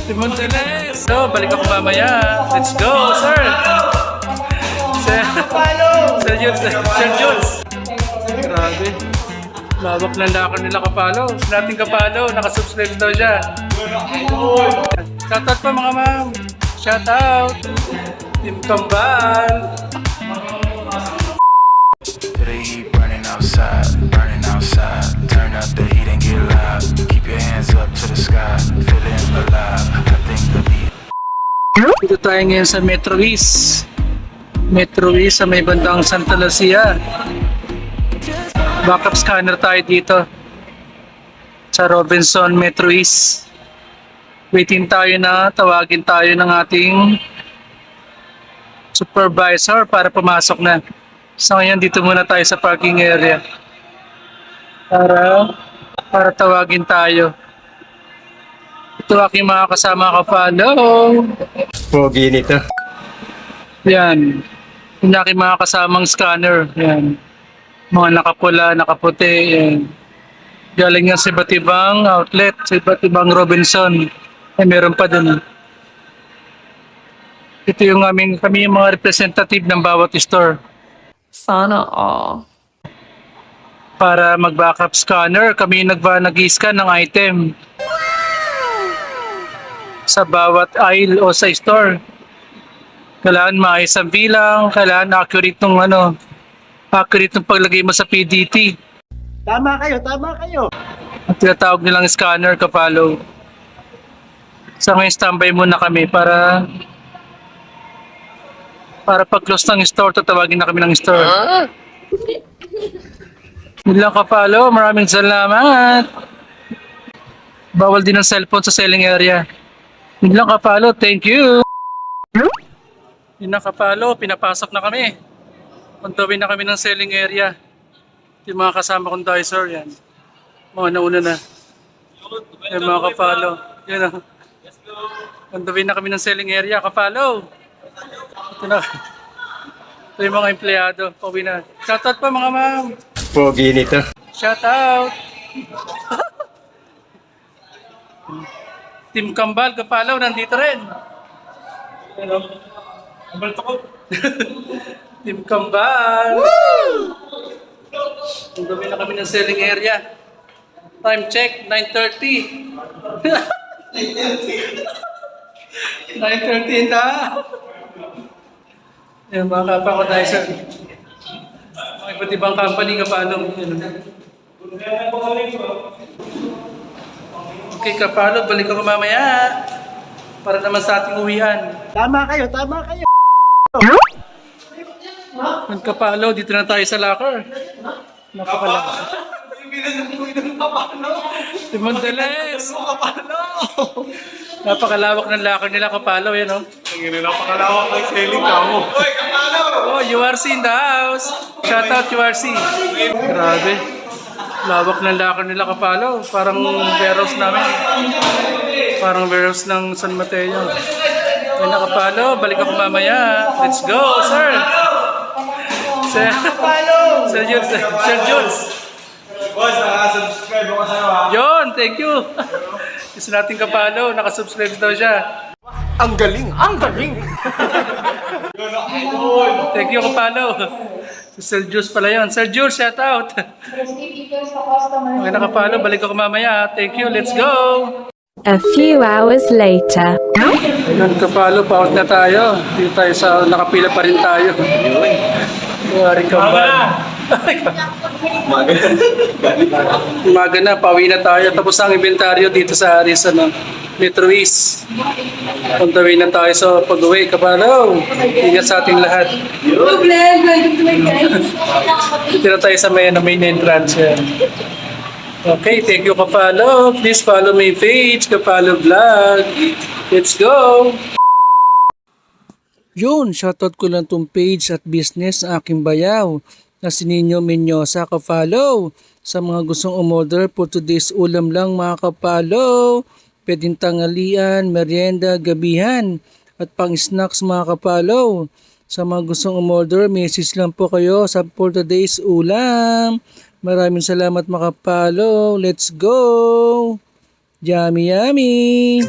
Timondeles! So, balik ako mamaya. Let's go, sir! Sir, Sir Jules, Sir Jules! Grabe. Lawak ng lakar nila Kapalo. Sa nating Kapalo, nakasubscribe daw siya. Shoutout po mga ma'am. Shoutout. Team Kambal. The heat burning outside, burning outside. Turn up the heat and get loud. Keep your hands up to the sky, feeling alive. I think the beat. Dito tayo ngayon sa Metro East. Metro East sa may bandang Santa Lucia. Backup scanner tayo dito sa Robinson Metro East. Waiting tayo na tawagin tayo ng ating supervisor para pumasok na. So ngayon dito muna tayo sa parking area para tawagin tayo. Ito aking mga kasama Kapalo. Pogi nito. Yan. Yung aking mga kasamang scanner. Yan. Mga nakapula, nakaputi. Yan. Galing yan sa iba't ibang outlet, sa iba't ibang Robinson. Meron pa dun. Ito yung kami yung mga representative ng bawat store. Sana all. Para mag-backup scanner, kami nag-scan ng item. Sa bawat aisle o sa store. Kailangan maayos ang bilang, kailangan accurate ng paglagay mo sa PDT. Tama kayo. Ang tinatawag nilang scanner, Kapalo. So ngayon standby muna kami para pag-close ng store, tatawagin na kami ng store. Yun lang Kapalo, maraming salamat. Bawal din ang cellphone sa selling area. Yun lang Kapalo, thank you. Yun lang Kapalo, pinapasok na kami. Puntawin na kami ng selling area. Yung mga kasama kong dicer, yan. Mga nauna na. Yung mga Kapalo. Yan o. Puntawin na kami ng selling area, Kapalo. Ito na. Ito yung mga empleyado. Pauwi na. Shoutout pa mga ma'am. Pogi nito. Shoutout. Team Kambal, Kapalo, nandito rin. Ano? Kambal to ko. Team Kambal. Dumi na kami ng selling area. Time check, 9:30. 9:30 na. Yan mga kapako-dicer. Mga iba't ibang company Kapalo. Okay Kapalo, balik ako mamaya. Para naman sa ating uwian. Tama kayo. Ang Kapalo, dito na tayo sa locker. Napakalaki. Timondeles! Napakalawak ng locker nila Kapalo, yan o. Napakalawak ng selling kamo. Oh, URC in the house. Shout out URC. Grabe. Lawak ng locker nila Kapalo. Parang warehouse namin. Parang warehouse ng San Mateo. Yan na Kapalo, balik ako mamaya. Let's go, sir! Sir Jules, Sir Jules. Boss, nakasubscribe ako sa'yo ha. Yon, thank you. Gusto nating Kapalo, nakasubscribe daw siya. Ang galing. Thank you Kapalo. Si Sir Jules pala yun. Sir Jules, shout out. Okay na Kapalo, balik ako mamaya. Thank you, let's go. A few hours later. Ayun Kapalo, pa-out na tayo. Dito tayo sa, nakapila pa rin tayo. Maring Kambal. Umaga na, pauwi na tayo. Tapos ang inventaryo dito sa Aris, Metro East. Puntawin na tayo sa pag-uwi. Kapalo, ingat sa ating lahat. Dito na tayo sa main entrance. Yan. Okay, thank you Kapalo. Please follow my page, Kapalo Vlog. Let's go! Yun, shoutout ko lang tong page at business ng aking bayaw na si Nino Menyosa Kapalo. Sa mga gustong umorder for today's ulam lang mga Kapalo. Pwedeng tanghalian, merienda, gabihan at pang snacks mga Kapalo. Sa mga gustong umorder, message lang po kayo sa for today's ulam. Maraming salamat mga Kapalo. Let's go! Yummy, yummy!